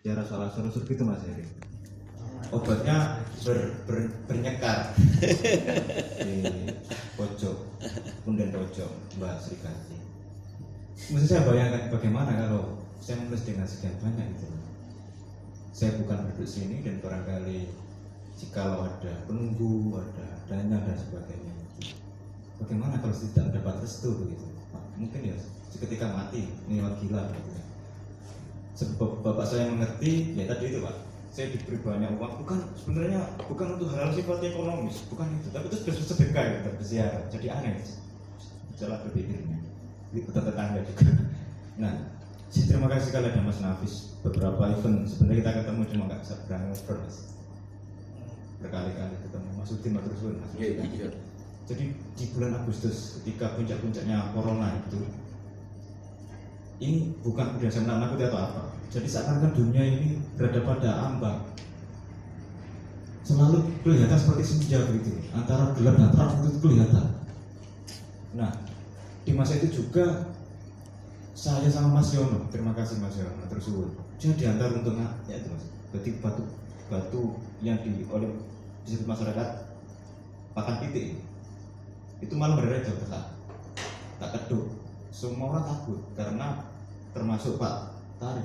bicara soal asal-usul gitu Mas Heri. Obatnya bernyekar di pojok, punden pojok Mbak Srikati. Mesti saya bayangkan bagaimana kalau saya menulis dengan sekian banyak gitu. Saya bukan duduk sini dan barangkali jikalau ada penunggu, ada dana dan sebagainya. Bagaimana kalau tidak mendapat restu begitu? Mungkin ya seketika mati, nilai gila gitu. Sebab bapak saya mengerti, ya tadi itu Pak, saya diberi banyak uang, sebenarnya bukan untuk hal sifatnya ekonomis, bukan itu, tapi itu sudah sedekah ya, berziarah, jadi aneh cara berpikirnya, itu tetangga juga. Nah, terima kasih sekali ada Mas Nafis, beberapa event, sebenarnya kita ketemu cuma nggak bisa berani ngobrol Mas, berkali-kali ketemu, Mas Udin, Mas Rusun, Mas Udin. Jadi di bulan Agustus ketika puncak-puncaknya corona itu, ini bukan udah saya menakut atau apa. Jadi seakan-akan dunia ini berada pada ambang, selalu kelihatan seperti senja begitu, antara gelap dan terang itu kelihatan. Nah, di masa itu juga saya sama Mas Yono, terima kasih Mas Yono, terus dia diantar untuk ya itu Mas, berarti batu yang oleh disebut masyarakat pakan pitik itu malah berada jauh tak keduk. Semua orang takut karena termasuk Pak Tari.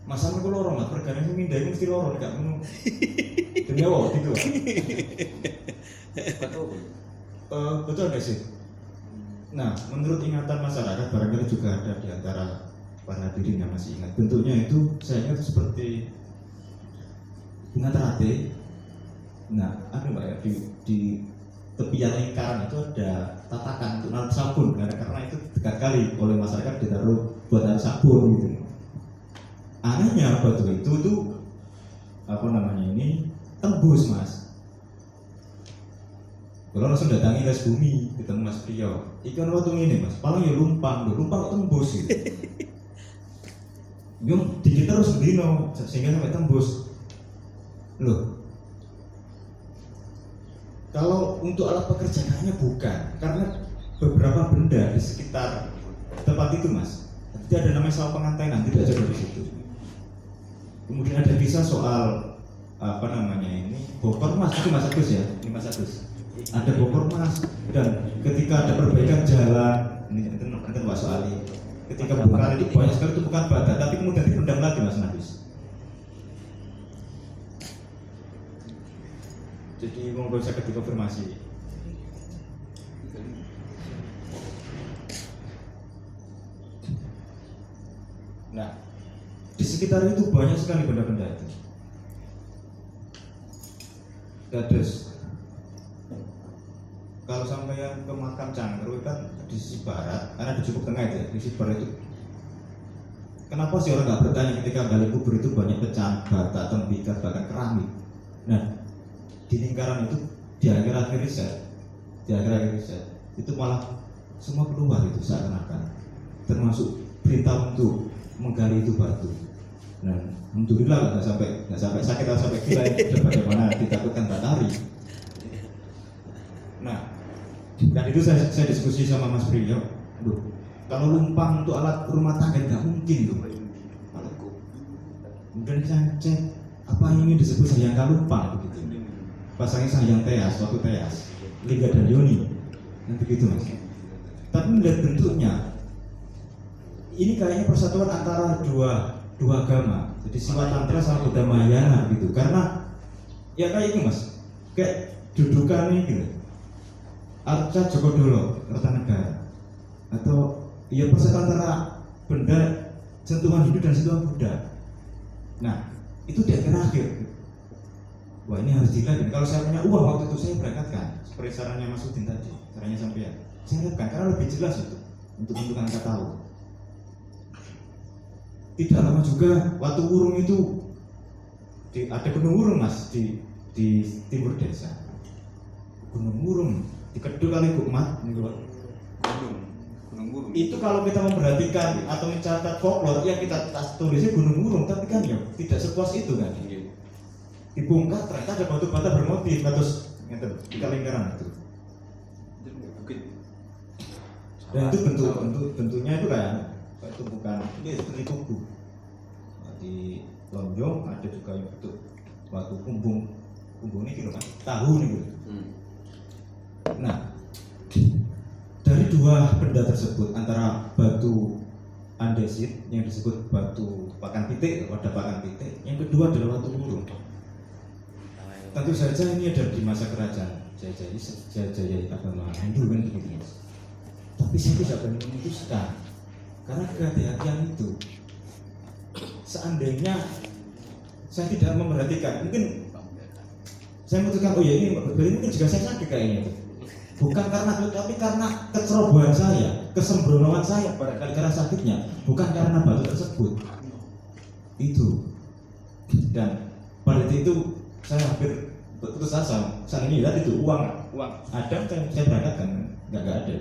Masa aku loro Mas, pergane sing mindai mesti loro gak ngono. Demi Allah gitu. Betul enggak sih? Nah, menurut ingatan masyarakat barangkali juga ada di antara para hadirin yang masih ingat. Bentuknya itu saya ingat seperti bunga teratai. Nah, ada Mbak ya di tepian lingkaran itu ada tatakan untuk naruh sabun karena itu dekat kali oleh masyarakat ditaruh buat naruh sabun gitu. Anehnya batu itu tuh apa namanya ini tembus Mas. Kalau langsung datangi les bumi ketemu Mas Priyo. Ikan waktu ini Mas, paling ya lumpang kok tembus gitu. Yung dikit terus dino sehingga sampai tembus. Loh. Kalau untuk alat pekerjaannya bukan, karena beberapa benda di sekitar tempat itu Mas. Jadi ada namanya sawah pengantenan, tidak jauh dari situ. Kemudian ada kisah soal apa namanya ini bokor Mas, itu Mas Agus ya, ini Mas Agus. Ada bokor Mas dan ketika ada perbaikan jalan, ini Pak Soali. Ketika bukan itu banyak sekali itu bukan badan, tapi kemudian dipendam lagi Mas Agus. Jadi monggo saya dikonfirmasi. Nah, di sekitar itu banyak sekali benda-benda itu. Dados, kalau sampai yang ke makam Cangkru kan di sisi barat, karena di Cukuk Tengah itu, ya, di sisi barat itu. Kenapa sih orang nggak bertanya ketika gali kubur itu banyak pecahan bata, tembikar, bahkan keramik? Nah, di lingkaran itu di akhir-akhir riset itu malah semua keluar itu seakan-akan, termasuk perintah untuk menggali itu batu. Nah, alhamdulillah nggak sampai sakit atau sampai gila itu bagaimana ditakutkan Pak Tari. Nah, dan itu saya diskusi sama Mas Priyo. Aduh, kalau lumpang untuk alat rumah tangga nggak mungkin tuh. Kemudian saya cek apa yang ini disebut sayangka lumpang begitu. Pasangnya sayang teas, waktu teas, Liga dan Yoni, nanti gitu Mas. Tapi melihat bentuknya, ini kayaknya persatuan antara dua agama. Jadi Siwa Tantra sama Buddha Mahayana gitu. Karena ya kayak ini Mas, kayak dudukan ini gitu. Arca Joko Dolo, Kertanegara, atau ya persatuan antara benda sentuhan Hindu dan sentuhan Buddha. Nah, itu di akhir. Wah, ini harus dilanjut. Kalau saya punya uang waktu itu saya berangkatkan seperti sarannya Mas Udin tadi, sarannya sampean. Saya lihatkan karena lebih jelas itu untuk angkat tahu. Tidak lama juga waktu Wurung itu ada Gunung Wurung Mas di timur desa. Gunung Wurung di Kedul kali Bukmat, Gunung Wurung. Itu kalau kita memperhatikan atau mencatat folklore yang kita tulisnya Gunung Wurung, tapi kan ya tidak sepuas itu kan. Dibongkar ternyata ada batu-bata bermotif terus di lingkaran itu. Dan itu bentuknya itu kayak itu bukan ini seperti tugu. lonjong, ada juga yang bentuk batu kumbung ini gitu kan, tahu nih gitu. Nah, dari dua benda tersebut antara batu andesit yang disebut batu pakan pitik, wadah pakan pitik, yang kedua adalah batu burung. Tentu saja ini ada di masa kerajaan Jaya agama Hindu kan begitu. Tapi saya tidak berani memutuskan karena kehati-hatian itu. Seandainya saya tidak memperhatikan, mungkin saya memutuskan oh ya ini berarti mungkin juga saya sakit kayaknya itu. Bukan karena itu, tapi karena kecerobohan saya, kesembronoan saya barangkali karena sakitnya, bukan karena batu tersebut. Itu. Dan pada itu saya hampir putus asa. Saat ini lihat itu uang ada, saya berangkatkan nggak ada.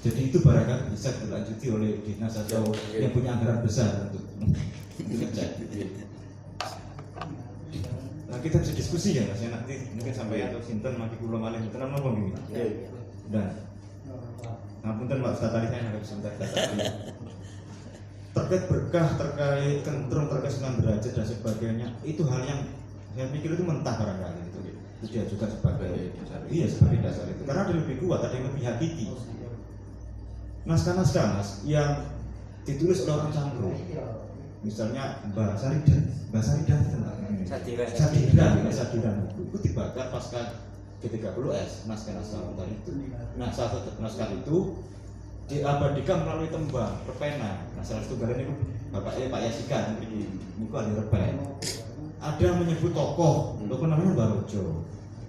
Jadi itu barangkali bisa dilanjuti oleh dinas atau yang punya anggaran besar untuk ngecek. Nah, kita bisa diskusi ya mas ya, nanti mungkin sampai atau sinten maki kulo malih tenan napa nggih. Dan ngapunten Pak Ustaz tadi saya agak sebentar terkait berkah, terkait kentrung, terkait 9 derajat dan sebagainya, itu hal yang saya pikir itu mentah barangkali itu dia juga sebagai sebagai dasar itu karena ada lebih kuat, ada yang lebih hakiki. Naskah-naskah mas yang ditulis oleh orang Cangkru, misalnya bahasa Ridan itu dibakar pasca G30S naskah-naskah tadi itu. Nah salah satu naskah itu diabadikan melalui tembang perpena. Nah salah satu gambaran itu bapaknya Pak Yasikan ini ahli repen. Ada menyebut tokoh namanya Barojo.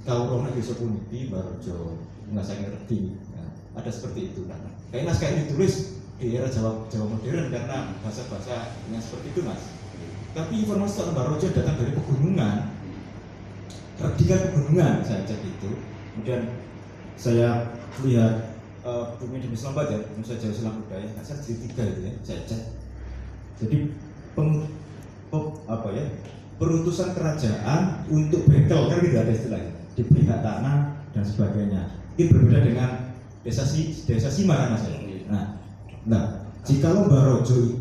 Kaurona bisa puniki Barojo nggak saya ngerti. Nah, ada seperti itu. Nah, kayak naskah ini ditulis di era Jawa modern karena bahasa-bahasa yang seperti itu mas. Tapi informasi soal Barojo datang dari pegunungan, radikal pegunungan saya cek itu. Kemudian saya lihat bumi di Islamabad ya, Nusa Jawa Silang Budaya, saya jadi 3 itu ya, saya cek. Jadi perutusan kerajaan untuk bengkel kan gitu ada istilahnya, diberi hak tanah dan sebagainya. Ini berbeda dengan desa Sima kan mas. Nah, jikalau Barojo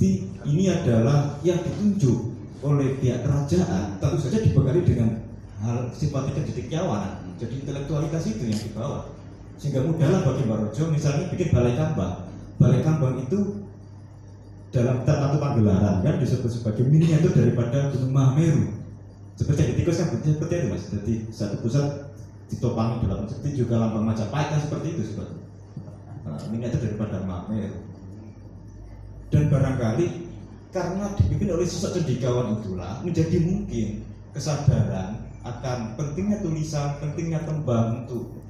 ini adalah yang ditunjuk oleh pihak kerajaan, tentu saja dibekali dengan hal sifatnya cendekiawan, jadi intelektualitas itu yang dibawa, sehingga mudahlah bagi Barojo misalnya bikin balai kambang. Balai kambang itu dalam satu pagelaran kan disebut sebagai miniatur daripada Gunung Mahameru. Seperti yang ditikus kan seperti itu mas. Jadi satu pusat ditopangi dalam seperti juga lambang Majapahit kan seperti itu sebetulnya. Miniatur daripada Mahameru. Dan barangkali karena dipimpin oleh sosok cendekiawan itulah menjadi mungkin kesadaran akan pentingnya tulisan, pentingnya tembang untuk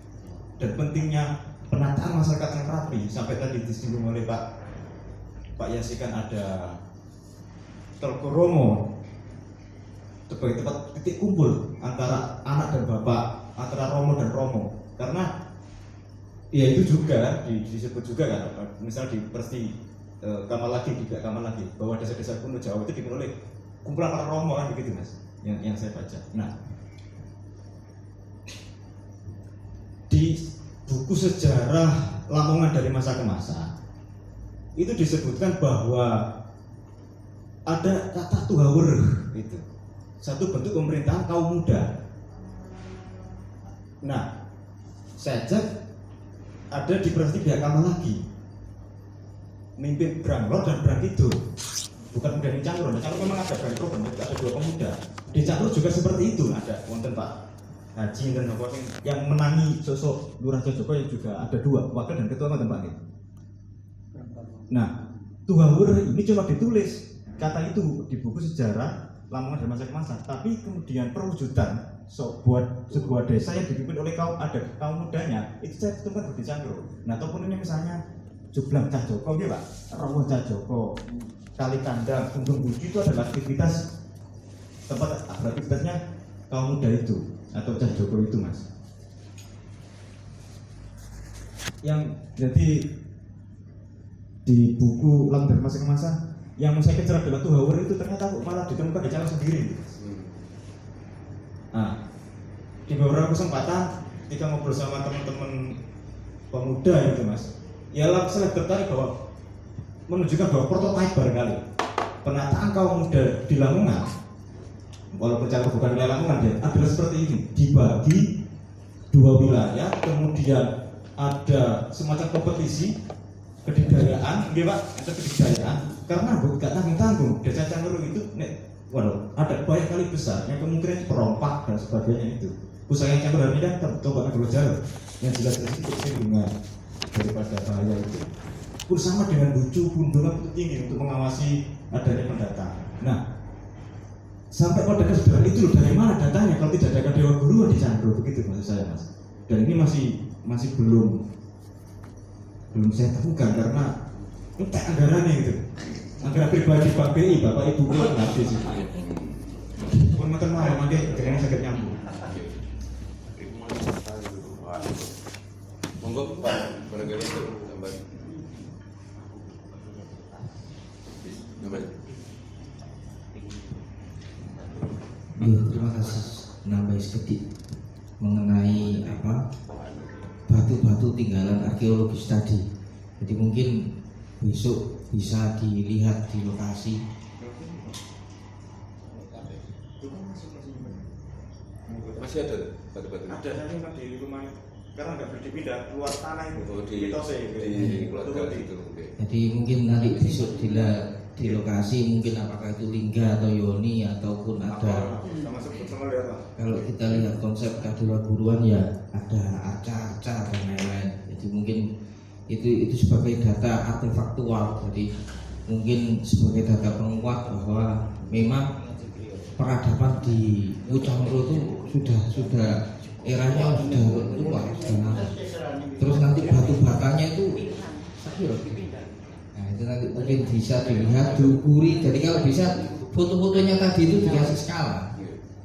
dan pentingnya penataan masyarakat yang rapi. Sampai tadi disinggung oleh Pak Yasikan ada Telko Romo sebagai tempat titik kumpul antara anak dan bapak, antara Romo dan Romo. Karena ya itu juga disebut juga kan, misalnya di Persi Kamalagi bahwa desa-desa kuno Jawa itu dipimpin oleh kumpulan para Romo kan begitu mas, yang saya baca. Nah, di buku sejarah Lamongan dari masa ke masa itu disebutkan bahwa ada kata tuhawer itu satu bentuk pemerintahan kaum muda. Nah, saya cek ada di Presti pihak Kamalagi mimpin Branglor dan Brang Kidul, bukan muda di Cangkru. Nah, Cangkru memang ada Branglor, ada 2 pemuda. Di Cangkru juga seperti itu, ada wonten Pak Haji dan Bapak yang menangi sosok Lurah Joko yang juga ada 2 wakil dan ketua Pak. Nah, tuhawer ini cuma ditulis kata itu di buku sejarah Lamongan dari masa ke masa, tapi kemudian perwujudan sebuah desa yang dipimpin oleh kaum mudanya itu saya temukan di Cangkru. Nah, ataupun ini misalnya Jublang Cah Joko, ya Pak, Rawuh Cah Joko, Kali Kandang, Gunung Budi itu adalah aktivitas aktivitasnya kaum muda itu atau Cah Joko itu mas. Yang jadi di buku Lamongan dari masa ke masa yang saya kejar adalah tuhawer itu ternyata malah ditemukan di Cangkru sendiri. Nah, di beberapa kesempatan ketika ngobrol sama teman-teman pemuda itu mas, ya saya tertarik bahwa menunjukkan bahwa prototipe barangkali penataan kaum muda di Lamongan walaupun Cangkruh bukan wilayah Lamongan dia adalah seperti ini, dibagi 2 wilayah, kemudian ada semacam kompetisi kedikdayaan, gitu Pak, ada kedikdayaan karena gak tanggung-tanggung. Desa Cangkruh itu ada banyak kali besar yang kemungkinan perompak dan sebagainya itu. Usaha yang Cangkruh hari ini kan coba Pulau Jawa yang jelas-jelas itu singgungan daripada bahaya itu pun sama dengan bucu bundungan itu tinggi untuk mengawasi adanya pendatang. Nah, sampai pada kesadaran itu dari mana datanya kalau tidak ada Dewa Guru di Cangkruh, begitu maksud saya Mas. Dan ini masih belum saya temukan karena itu anggarannya itu anggaran pribadi Pak BI, Bapak Ibu kan habis itu. Pun makan malam nanti kayaknya sakit nyambung. Monggo Pak, barangkali itu tambah. Terima kasih nambah sedikit mengenai batu-batu tinggalan arkeologis tadi. Jadi mungkin besok bisa dilihat di lokasi. Masih ada batu-batu? Ada saya di rumah karena nggak boleh dipindah keluar tanah itu. Di keluarga itu. Jadi mungkin nanti besok di lokasi mungkin apakah itu lingga atau yoni ataupun ada. Kalau kita lihat konsep Kadewa Guruan ya ada arca-arca dan lain-lain. Jadi mungkin itu sebagai data artefaktual. Jadi mungkin sebagai data penguat bahwa memang peradaban di Cangkruh itu sudah eranya sudah tua, sudah lama. Terus nanti batu batanya itu nah itu nanti mungkin bisa dilihat, diukuri. Jadi kalau bisa foto-fotonya tadi itu dikasih skala.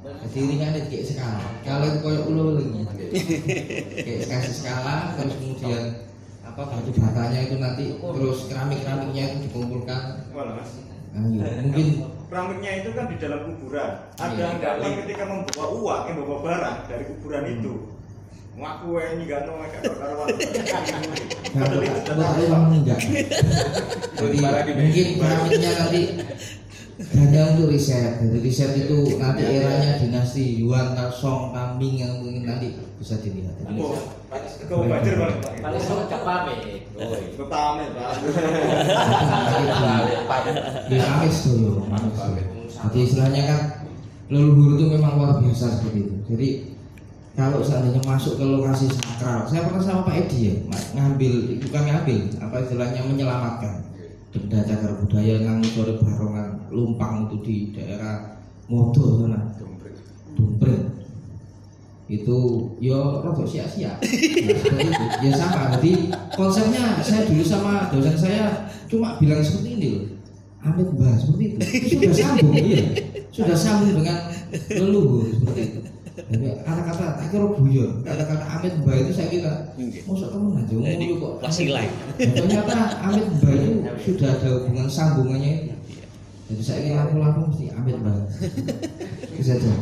Jadi ringannya kayak skala. Kalau itu kayak ulo-ulonya kayak kasih skala, terus kemudian batu batanya itu nanti terus keramik-keramiknya itu dikumpulkan. Nah, mungkin keramiknya itu kan di dalam kuburan. Ada anggapan ketika membawa uang, yang membawa barang dari kuburan itu. Ngaku ini gak tahu mereka karuan. Enggak. Jadi mungkin keramiknya nanti hanya untuk riset. Jadi riset itu nanti eranya dinasti Yuan, Song, Kambing yang mungkin nanti bisa dilihat. Kau baca paling suka capame. Pertama Pak. Dinamis tuh, jadi istilahnya kan leluhur itu memang luar biasa seperti itu. Jadi kalau seandainya masuk ke lokasi sakral, saya pernah sama Pak Edi ya, bukan ngambil, apa istilahnya menyelamatkan benda cagar budaya yang sore Barongan Lumpang itu di daerah Modo sana, Dompret. Itu yo rada sia-sia. Nah, ya sama. Jadi konsepnya saya dulu sama dosen saya cuma bilang seperti ini loh. Amit Mbah seperti itu. Sudah sambung iya. Sudah sambung dengan leluhur seperti itu. Jadi kata-kata tak kira guyon. Kata-kata Amit Mbah itu saya kira mosok temen aja ngomong kok. Wasilai. Ternyata Amit Mbah itu sudah ada hubungan sambungannya itu. Jadi saya ingin laku-laku mesti Amit Mbah. Bisa aja.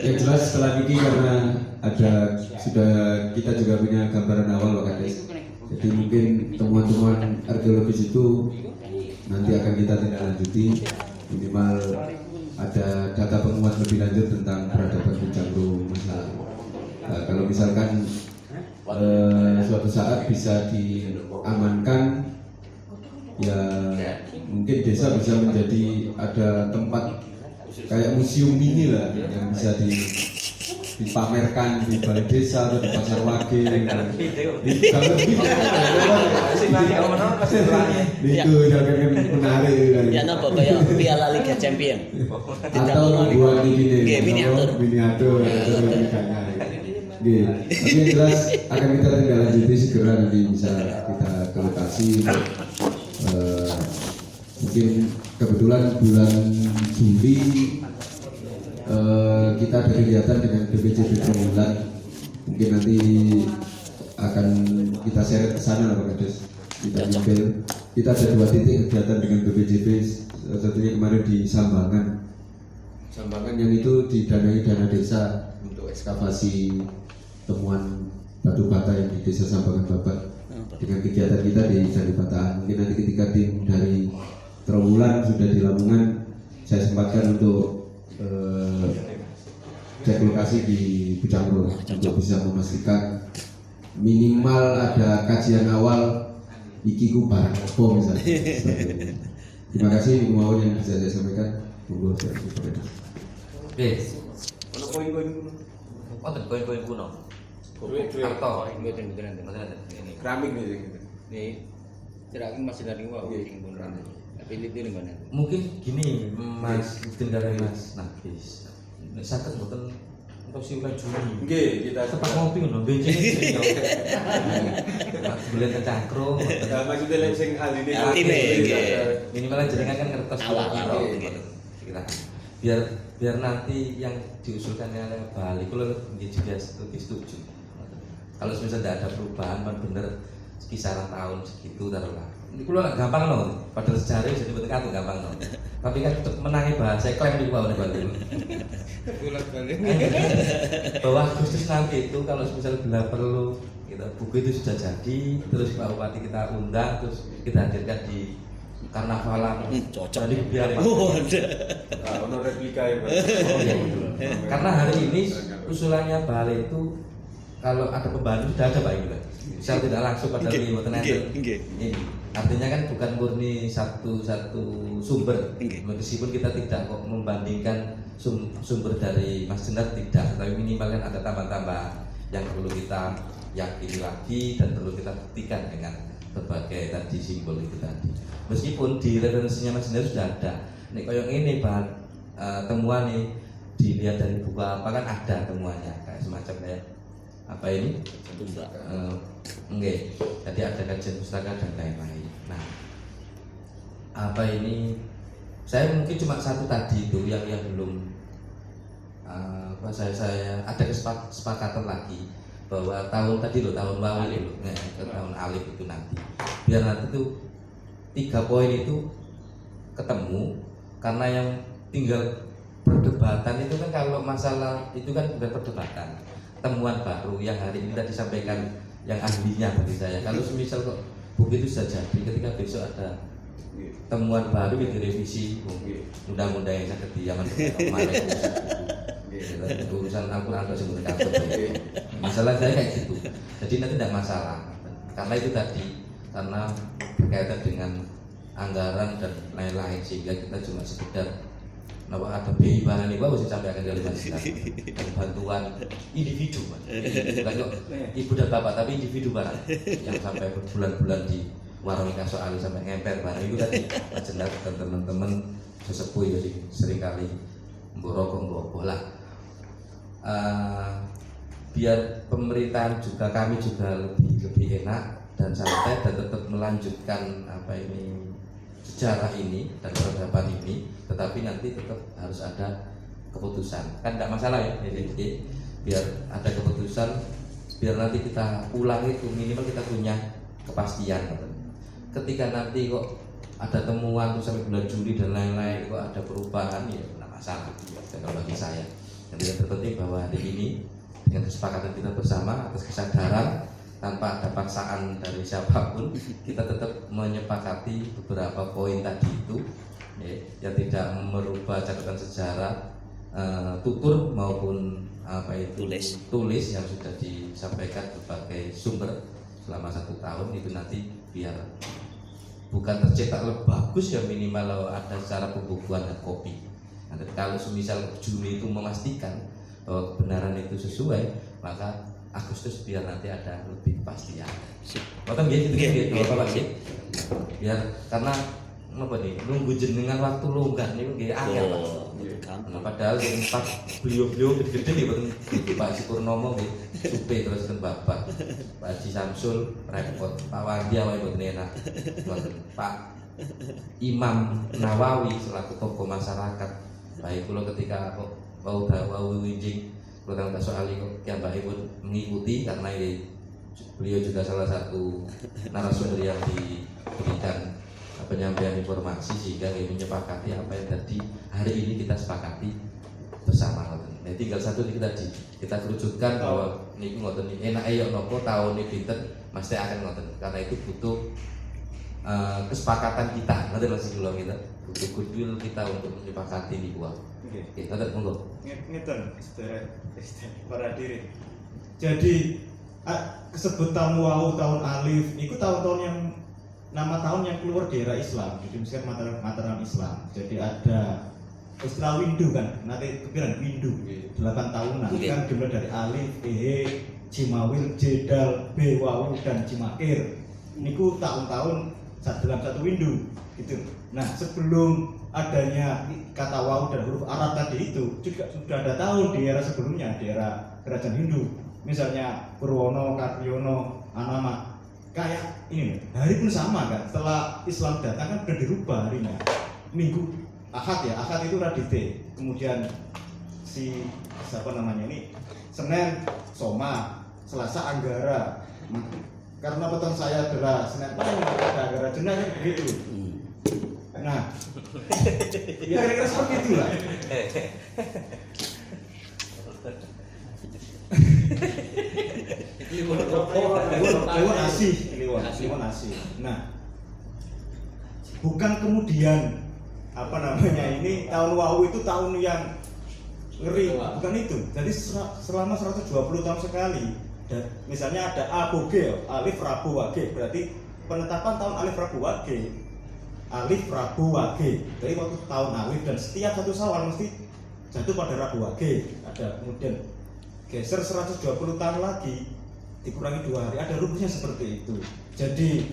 Yang jelas setelah ini karena sudah kita juga punya gambaran awal Pak Kades. Jadi mungkin temuan-temuan arkeologis itu nanti akan kita tindak lanjuti, minimal ada data penguat lebih lanjut tentang peradaban di Cangkruh masa. Kalau misalkan suatu saat bisa diamankan, ya mungkin desa bisa menjadi ada tempat kayak museum mini lah yang bisa dipamerkan di balai desa atau di pasar wage. Itu jangan menarik. Ya nopo kayak Piala Liga Champion. Atau buat miniatur. Tapi yang jelas akan kita tindak lanjuti segera, nanti bisa kita ke lokasi. Mungkin kebetulan bulan Juli kita ada kegiatan dengan BPJB Trombolan. Mungkin nanti akan kita share ke sana Pak Kades. Kita ada 2 titik kegiatan dengan BPJB. Satunya kemarin di Sambangan yang itu didanai dana desa untuk ekskavasi temuan batu bata yang di desa Sambangan Babat. Dengan kegiatan kita di Candi Bataan, mungkin nanti ketika tim dari Trawulan sudah di Lamongan, saya sempatkan untuk cek lokasi di Pucangro untuk bisa memastikan minimal ada kajian awal iki ku barang apa misalnya. Terima kasih mau yang bisa saya sampaikan. Monggo saya sampaikan. Oke. Ono koin-koin kuno. Wonten koin-koin kuno. Duit-duit. Arto, mboten ini. Keramik nih gitu. Nih, cerak masih dari wow, Iya. sing beneran. Tapi itu di mana? Mungkin gini Mas Gendara Mas Nafis. Nek saged mboten untuk si bulan Juni. Nggih, kita Tepak ngopi ngono, benjing iki yo. Bulan cangkrung. Nah, maksudnya lek sing aline Altine, nggih. Minimal jenengan kan ngertos Awal-awal, dulu, nggih. kita biar nanti yang diusulkan oleh Bali kalau nggih juga lebih setuju. Kalau misalnya tidak ada perubahan, benar kisaran tahun segitu taruhlah. Ini kulo gampang loh, padahal sejarah bisa dibentuk gampang loh. Tapi kan untuk menangi bahasa klaim di bawah Bali. Bolak-balik. Bahwa Agustus nanti itu kalau misalnya bila perlu kita buku itu sudah jadi, terus Pak Bupati kita undang, terus kita hadirkan di karnavalan. Cocok. Jadi biar Oh, ada. ono replika ya, Pak. Oh, iya. Karena hari ini usulannya Bali itu kalau ada pembantu sudah ada Pak Ibu. Bisa tidak langsung pada lima Nggih, nggih. ini artinya kan bukan murni satu sumber. Nggih. Meskipun kita tidak kok membandingkan sumber dari Mas Jenar tidak, tapi minimal kan ada tambah-tambah yang perlu kita yakini lagi dan perlu kita buktikan dengan berbagai tadi simbol itu tadi. Meskipun di referensinya Mas Jenar sudah ada. Nek koyo ngene bahan temuan nih dilihat dari buku apa kan ada temuannya kayak semacam kayak apa ini? Tumbak. Enggak, jadi ada kajian pustaka dan lain-lain. Nah, apa ini? Saya mungkin cuma satu tadi itu yang belum apa saya ada kesepakatan lagi bahwa tahun tadi loh tahun lalu loh, ke tahun alif itu nanti biar nanti tuh 3 poin itu ketemu karena yang tinggal perdebatan itu kan kalau masalah itu kan bukan perdebatan temuan baru yang hari ini tadi disampaikan yang ahlinya bagi saya. Kalau semisal kok buku itu sudah jadi, ketika besok ada temuan baru yang direvisi, undang-undang yang sangat diaman kemarin urusan Al-Quran atau sebut masalah saya kayak gitu. Jadi nanti tidak masalah karena itu tadi karena berkaitan dengan anggaran dan lain-lain sehingga kita cuma sekedar ada BI barang ini harus disampaikan dari masyarakat dan bantuan individu bukan kok ibu dan bapak tapi individu barang yang sampai berbulan-bulan di warung ikan soal sampai ngemper barang itu tadi jelas dan teman-teman sesepuh ya seringkali borok lah biar pemerintahan juga kami juga lebih enak dan santai dan tetap melanjutkan apa ini sejarah ini dan peradaban ini, tetapi nanti tetap harus ada keputusan. Kan tidak masalah ya, jadi biar ada keputusan, biar nanti kita ulang itu minimal kita punya kepastian. Ketika nanti kok ada temuan tuh sampai bulan Juli dan lain-lain kok ada perubahan ya tidak masalah. Kalau bagi saya, yang terpenting bahwa hari ini dengan kesepakatan kita bersama atas kesadaran tanpa ada paksaan dari siapapun kita tetap menyepakati beberapa poin tadi itu ya, yang tidak merubah catatan sejarah tutur maupun apa itu tulis yang sudah disampaikan berbagai sumber selama 1 tahun itu nanti biar bukan tercetak lebih bagus ya minimal ada secara pembukuan dan kopi. Nah, kalau semisal Juni itu memastikan bahwa kebenaran itu sesuai maka Agustus biar nanti ada lebih kepastian. Potong gitu gitu Bapak sih. Biar karena apa nih nunggu jenengan waktu lunggah nih nggih angel Pak. Nah, padahal yang pas beliau-beliau gede-gede nih Pak Haji Purnomo nggih supe terus kan Bapak. Pak Haji Samsul repot, Pak Wandi awake mboten enak. Pak Imam Nawawi selaku tokoh masyarakat. Baik kula ketika kok wau winjing kalau tak soal itu yang Mbak Ibu mengikuti karena ini beliau juga salah satu narasumber yang diberikan penyampaian informasi sehingga ini menyepakati apa yang tadi hari ini kita sepakati bersama. Nah, tinggal satu ini tadi kita kerucutkan bahwa ini ngoten enak ayo nopo tahun ini pinter mesti akan ngoten karena itu butuh kesepakatan kita, nanti masih dulu kita, goodwill kita untuk menyepakati di buah. Oke, nanti monggo. Ngeten, para hadirin. Jadi kesebut tahun wau, tahun alif, itu tahun-tahun yang nama tahun yang keluar di era Islam, jadi misalkan mataram Islam. Jadi ada istilah windu kan, nanti kepikiran windu 8 tahunan kan dimulai dari alif, cimawil, jedal, b, wawu dan cimakir. Niku tahun-tahun dalam satu windu gitu. Nah, sebelum adanya kata wawu dan huruf Arab tadi itu juga sudah ada tahun di era sebelumnya, di era kerajaan Hindu. Misalnya Purwono, Karyono, Anama. Kayak ini hari pun sama kan. Setelah Islam datang kan sudah dirubah harinya. Minggu Ahad ya, Ahad itu Radite. Kemudian si siapa namanya ini? Senin Soma, Selasa Anggara. Karena petang saya adalah Senin Pahing, ada Anggara Jenah kan begitu. Nah, ya kira-kira seperti itulah. Kliwon asih. Nah, bukan kemudian apa namanya ini tahun wau itu tahun yang ngeri, bukan itu. Jadi selama 120 tahun sekali. Dan misalnya ada A, B, G, alif, rabu, wage, berarti penetapan tahun alif, rabu, wage. Alif, rabu, wage. Jadi waktu tahun alif dan setiap satu Syawal mesti jatuh pada rabu, wage. Ada kemudian geser 120 tahun lagi dikurangi 2 hari, ada rumusnya seperti itu. Jadi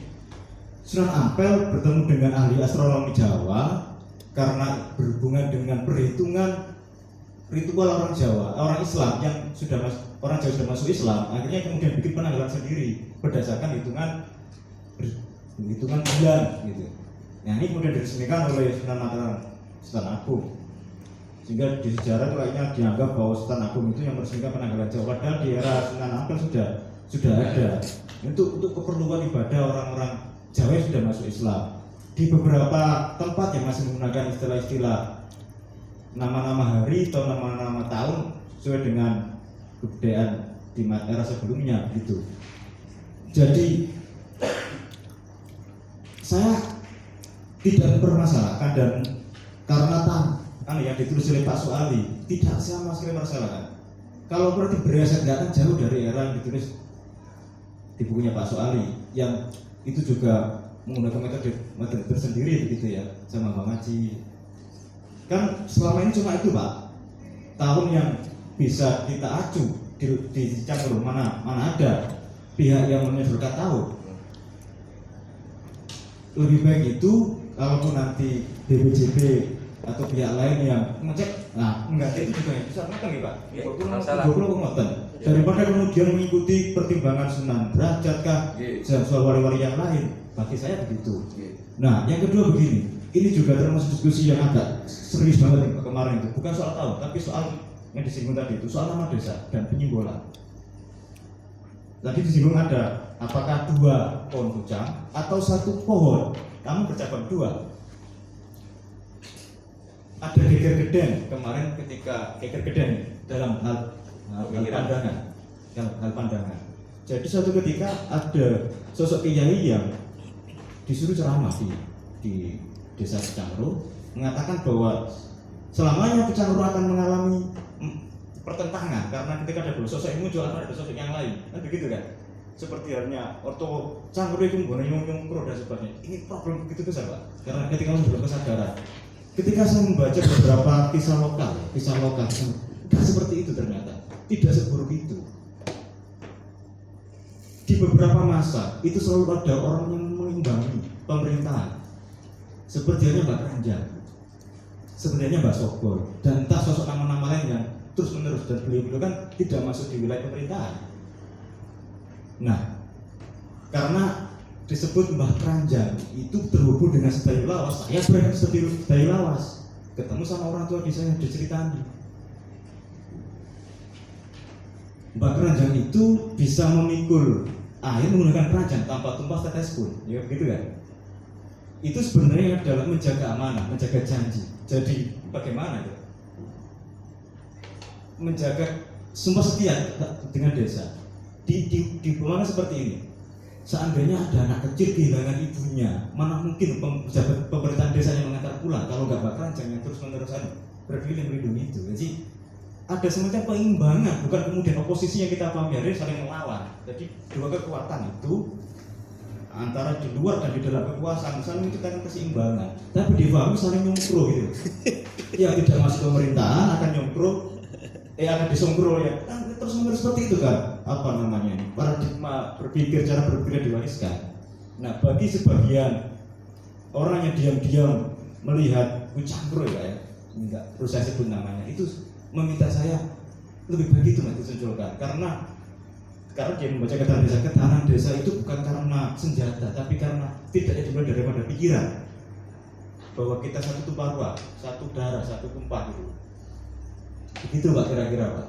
Sunan Ampel bertemu dengan ahli astronomi Jawa karena berhubungan dengan perhitungan ritual orang Jawa, orang Islam yang orang Jawa sudah masuk Islam, akhirnya kemudian bikin penanggalan sendiri berdasarkan hitungan bulan gitu. Nah, ini kemudian diresmikan oleh Sunan Mataram, Sultan Agung. Sehingga di sejarah itu kayaknya dianggap bahwa Sultan Agung itu yang meresmikan penanggalan Jawa. Padahal di era Sunan Ampel sudah ada untuk keperluan ibadah orang-orang Jawa yang sudah masuk Islam. Di beberapa tempat yang masih menggunakan istilah-istilah nama-nama hari atau nama-nama tahun sesuai dengan kebudayaan di era sebelumnya gitu. Jadi saya tidak mempermasalahkan dan karena yang ditulis oleh Pak Soali tidak sama sekali masalahkan. Kalau berarti berasal datang jauh dari era yang ditulis di bukunya Pak Soali yang itu juga menggunakan metode tersendiri begitu ya sama Bang Haji. Kan selama ini cuma itu Pak tahun yang bisa kita acu di Cangkru, mana ada pihak yang menyodorkan tahun. Lebih baik itu kalaupun nanti BPJB atau pihak lain yang mengecek, nah enggak itu juga yang bisa ngeten nih Pak. Goblok ngoten. Daripada kemudian mengikuti pertimbangan Sunan Derajat kah, soal wali-wali yang lain, bagi saya begitu. Nah, yang kedua begini, ini juga termasuk diskusi yang agak serius banget kemarin itu, bukan soal tahun, tapi soal yang disinggung tadi itu soal nama desa dan penyimbolan. Tadi disinggung ada apakah 2 pohon pucang atau 1 pohon, kamu bercabang 2. Ada geger geden kemarin ketika geger geden dalam hal pandangan. Jadi suatu ketika ada sosok kiai yang disuruh ceramah di desa Cangkru mengatakan bahwa selamanya Cangkru akan mengalami pertentangan karena ketika ada 2 sosok yang muncul ada sosok yang lain, kan begitu kan? Seperti halnya orto Cangkru itu nyung pro dan sebagainya. Ini problem begitu besar Pak, karena ketika belum kesadaran. Ketika saya membaca beberapa kisah lokal, tidak seperti itu ternyata, tidak seburuk itu. Di beberapa masa itu selalu ada orang yang mengimbangi pemerintahan, seperti halnya Mbak Keranjang, sebenarnya Mbak Sogor, dan entah sosok nama-nama lain yang terus menerus dan beliau kan tidak masuk di wilayah pemerintahan. Nah, karena disebut Mbah Keranjang itu terhubung dengan Sedayu Lawas, saya berangkat Sedayu Lawas, ketemu sama orang tua di saya diceritain. Mbah Keranjang itu bisa memikul air menggunakan keranjang tanpa tumpah tetes pun, ya begitu kan? Itu sebenarnya adalah menjaga amanah, menjaga janji. Jadi bagaimana itu? Menjaga sumpah setia dengan desa. Di mana seperti ini? seandainya ada anak kecil kehilangan ibunya, mana mungkin pejabat pemerintahan desanya mengantar pulang kalau nggak bakalan jangan terus-menerus berkeliling melindungi itu. Jadi ada semacam peimbangan, bukan kemudian oposisi yang kita pahami hari saling melawan. Jadi dua kekuatan itu antara di luar dan di dalam kekuasaan saling menciptakan keseimbangan, tapi difahami saling nyongkro gitu. Yang tidak masuk pemerintahan akan nyongkro, akan disongkro ya. Terus menerus seperti itu kan, apa namanya, paradigma berpikir, cara berpikir diwariskan. Nah bagi sebagian orang yang diam-diam melihat Kucangkro ya, enggak perlu saya sebut namanya, itu meminta saya lebih baik itu disunculkan karena dia membaca ketahanan desa itu bukan karena senjata, tapi karena tidaknya dimulai daripada pikiran bahwa kita satu tumpah ruah, satu darah, satu tumpah gitu. Begitu Pak kira-kira Pak.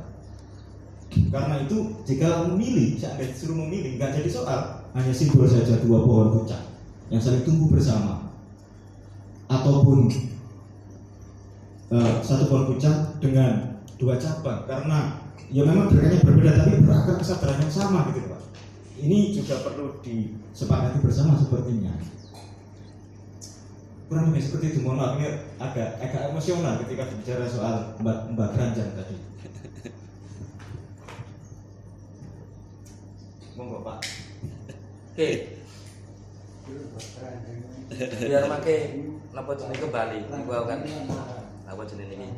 Karena itu jika memilih, saya disuruh memilih, nggak jadi soal, hanya simbol saja dua pohon pucang yang saling tumbuh bersama, ataupun satu pohon pucang dengan dua cabang, karena ya memang gerakannya berbeda tapi berakar kesadaran yang sama gitu Pak. Ini juga perlu disepakati bersama sepertinya. Kurang lebih seperti itu. Mohon maaf ini agak emosional ketika bicara soal Mbak Granjang tadi. Monggo Pak. Oke. Biar make napa jenenge kembali niku kan. Napa jenenge iki?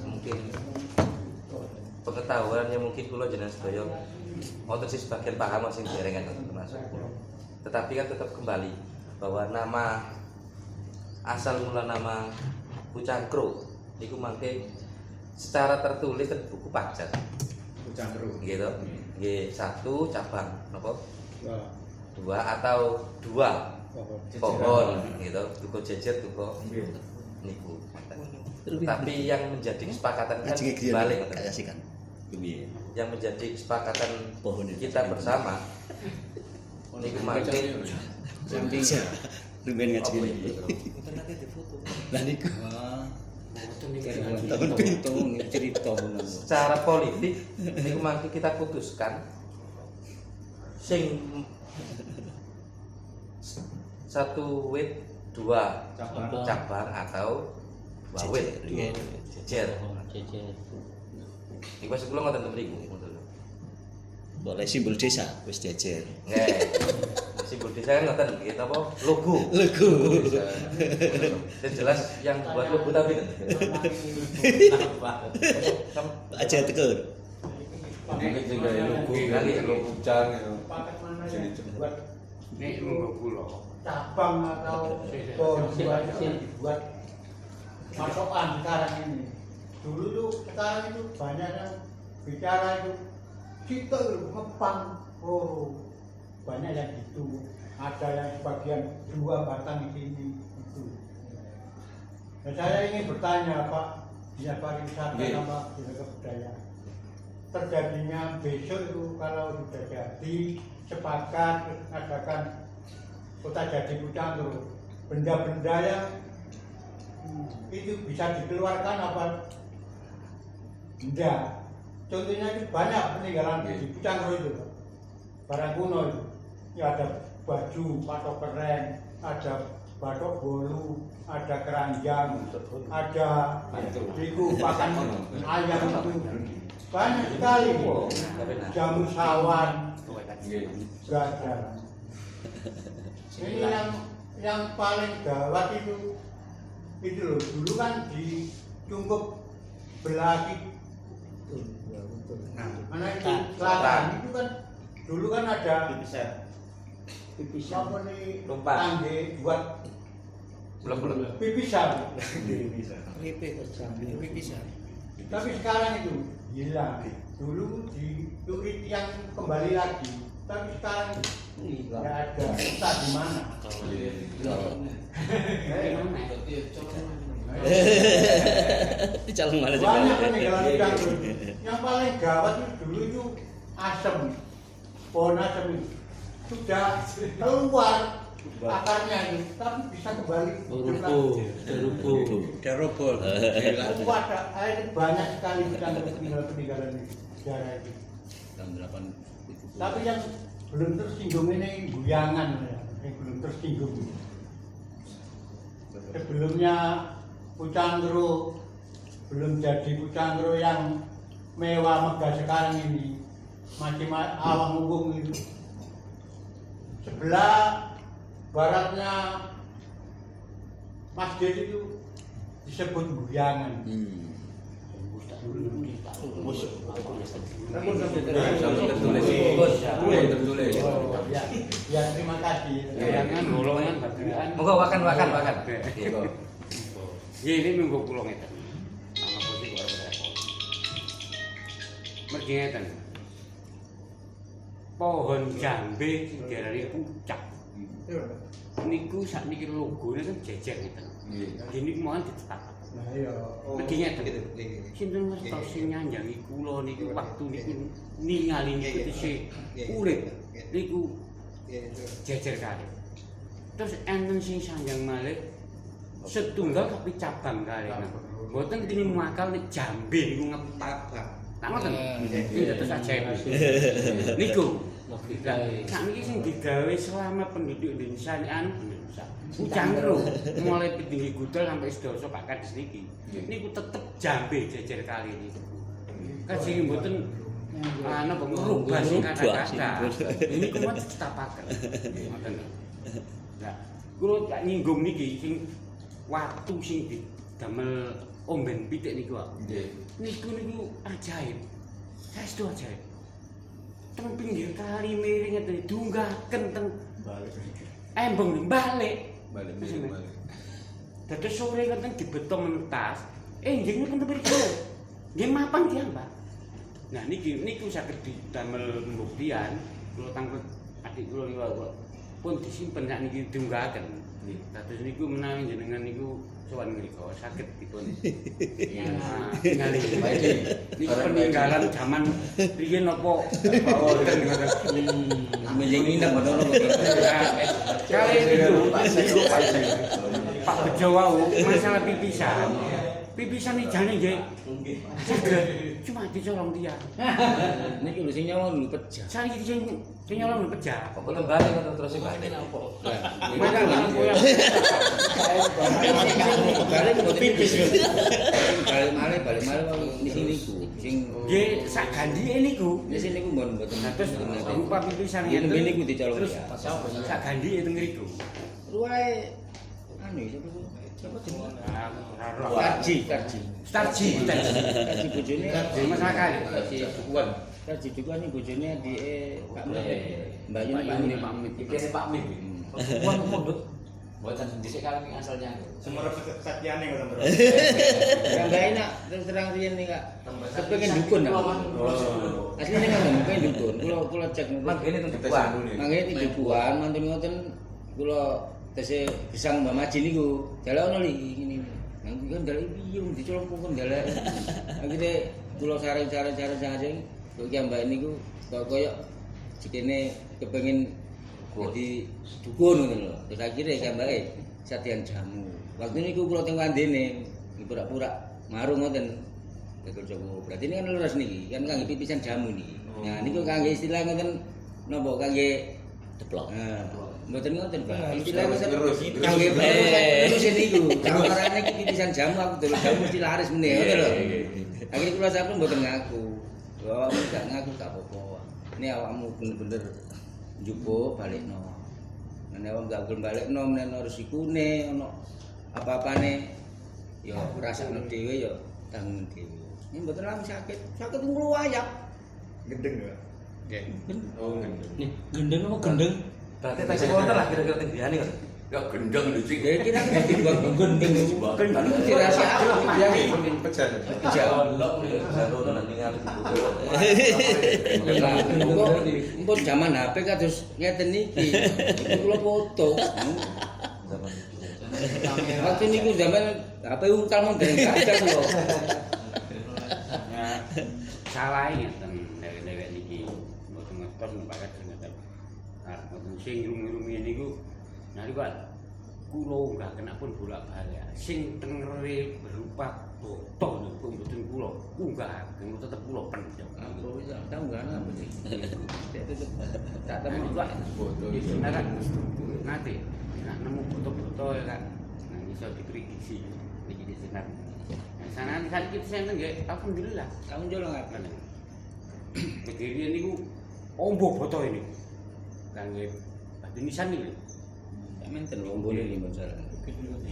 Mungkin pengetahuannya mungkin kula jenengan sedaya wonten sing sebagian paham sing derengan termasuk. Tetapi kan tetap kembali bahwa nama asal mula nama Kucangkro niku mangke secara tertulis di buku pajak. Kucangkro. Gitu. Nggih, satu cabang napa? Dua atau dua pohon gitu, duko jejer duko niku. Tapi yang menjadi kesepakatan kan balik kasihkan. Yang menjadi kesepakatan Pohon kita bersama niku mangke samping lumayan ngaji ini. Lah niku. Tahun pintung cerita bener. Secara politik niku mangke kita putuskan sing satu wit dua cabang atau dua wit jejer. Iku wis kula ngoten mriku. Boleh simbol desa wis jejer. Nggih. Simbol desa kan ngoten nggih apa logo. Logo. Dan jelas yang buat logo tapi Aja tegur. Mungkin juga logo kali logo Kucang itu. Jadi buat cabang atau pohon yang dibuat masukan sekarang ini. Dulu tuh sekarang itu banyak yang bicara itu kita ngepang banyak yang gitu. Ada yang sebagian dua batang di sini itu. Dan saya ingin bertanya Pak Dinas Pariwisata sama Dinas Kebudayaan. Terjadinya besok itu kalau sudah jadi sepakat mengadakan kota jadi Kucangkro, benda-benda yang itu bisa dikeluarkan apa enggak? Contohnya itu banyak peninggalan di Kucangkro itu, barang kuno itu. Ya ada baju patok keren, ada batok bolu, ada keranjang, ada biku pakan ayam itu banyak sekali. Jamu sawan, gajah. Ini yang paling gawat itu loh. Dulu kan di Cungkup Belaki, mana itu selatan itu kan dulu kan ada pipisar apa nih tangge buat pipisar. Tapi sekarang itu hilang. Dulu di Turit yang kembali lagi, tapi sekarang nggak ada. Entah di mana. Calon mana Banyak peninggalan Kucangkro. Yang paling gawat itu dulu itu asem, pohon asem itu sudah keluar akarnya ini, tapi bisa kembali. Darobol. Ada air banyak sekali peninggalan peninggalan sejarah itu. Tahun 8 itu Tapi yang belum tersinggung ini guyangan ya, yang belum tersinggung. Sebelumnya Pucangkro belum jadi Pucangkro yang mewah megah sekarang ini, masih awang umum itu. Sebelah baratnya masjid itu disebut guyangan. Ya, terima kasih. Moga makan. Ini minggu pulau ngeten. Sama putih karo repot. Mergi ngeten. Pohon jambe sing diarani pucak. Niku sakniki logone kan jejer ngeten. Nggih niku mohon dicetak. Nah iya. Mergi ngeten. Sinten Mas tos sing nyanjangi kula niku waktu niku ningali niku isih urip. Niku jejer kali. Terus enten sing sanjang malih setunggal tapi cabang kali. Mboten kene makal nek jambe niku ngetabak. Tak ngoten. Iki terus ajaib. Niku. Sakniki sing digawe selama penduduk Indonesia Indonesia. Pucangkro mulai tinggi gudel sampai sedoso Pak Kades niki. Niku tetep jambe jejer kali niku. Kajeng mboten napa ngrubah sing kata-kata. Niku mah ditapaken. Ngoten. Lah, kula tak nyinggung niki sing watu sing didamel omben pitik niku. Nggih. Niku ajaib. Saestu ajaib. Teng pinggir kali miring ngeten diunggaken teng embong balik. Dados sore ngeten dibeto mentas. Nggih ngoten mriku. Nggih mapan tiyang, Pak. Nah niku saged didamel pembuktian kula tanglet adik kula niku pun disimpen sak niki diunggaken. Dados niku menawi jenengan niku sowan mriku saged dipun ningali. Niku peninggalan zaman riyen napa boten ngoten. Menjing nindang padha ono. Kali itu Pak Bejo wau masalah pipisan. Pipisan ijane nggih saged cuma dicolong dia. Niki lho sing nyolong lho pejah. Saiki sing nyolong lho pejah. Kok kembali ngono terus balik. Mereka nggak koyo. Balik pipis. Balik malih di sini niku. Sing Nggih sak gandhike niku. di sini niku mboten Terus rupa pipisan ngene ngeten. niku dicolong Terus ya. sak gandhike teng ngriku. Ruwae anu sapa jenenge? Karji. Starji. Kaji bojone Mas Akal. Kaji dukuan iki bojone adike Pak Mbak Yuni Pak Mit. Pak Mit. Kuwi mundut. Mboten dhisik kali asalnya. Semua kesaktiane kok Bro. Enggak enak terus terang riyen nih Kak. Kepengin dukun Kak. Asline kan kepengin dukun. Kula cek Mangkene teng Depuan. mangkene di Depuan mantun ngoten kula tese gesang Mbak Maji niku. Dalah ono li ngene. Nang kan dalah piye dicolong pungkem dalah. Akhire kula saring-saring kok iki Mbak niku kok koyo jekene kepengin jadi dukun ngoten lho. Terus akhire gambare satian jamu. Waktu niku kula teng wandene pura-pura marung ngoten. Betul Joko. Berarti ini kan leres niki, kan kangge pipisan jamu niki. Nah niku kangge istilah ngoten napa kangge Deplok. Nah, mboten ngoten, Pak. Istilah kangge terus niku. Kamarane iki pipisan jamu aku dulu jamu mesti laris meneh ngoten lho. Akhire kula sampun mboten ngaku. Wah, gak ngaku gak apa-apa. Ini awakmu bener-bener njupuk balikno. Nek awak gak gelem balikno meneh resikune ono apa-apane ya rasakno dhewe ya tanggung dhewe. Ini mboten lang sakit ngluwayak. Gendeng ya. Gendeng apa gendeng? Berarti taksi motor lah kira-kira teng diane kok. Ya gendeng lho sing. Ya kira dadi gendeng. Gendeng dirasa apa? Pecah. Jalok lho nanti ngalih. Empun zaman HP kados ngeten iki. Kula foto. Waktu niku zaman HP ungkal mon dereng gagas lho. Ya salah ngeten dewek-dewek niki. Mboten ngetos Pak Kades ngeten. Arep mboten sing rumi-rumi niku. Nah niku kula nggak kena pun bolak-balik. Sing tengere berupa botol niku mboten kula. Enggak, tetep kula pendem. Aku wis tahu enggak apa sih. Tak temen Pak. Sebenarnya nanti nemu foto-foto ya Kak. Nah iso diprediksi iki di sinar. Nah sana kan kita seneng nggih, alhamdulillah. Tahun jolo ngapain? Begini niku ombo foto ini. Kangge nisan iki. Menten wong boleh 5 jalan.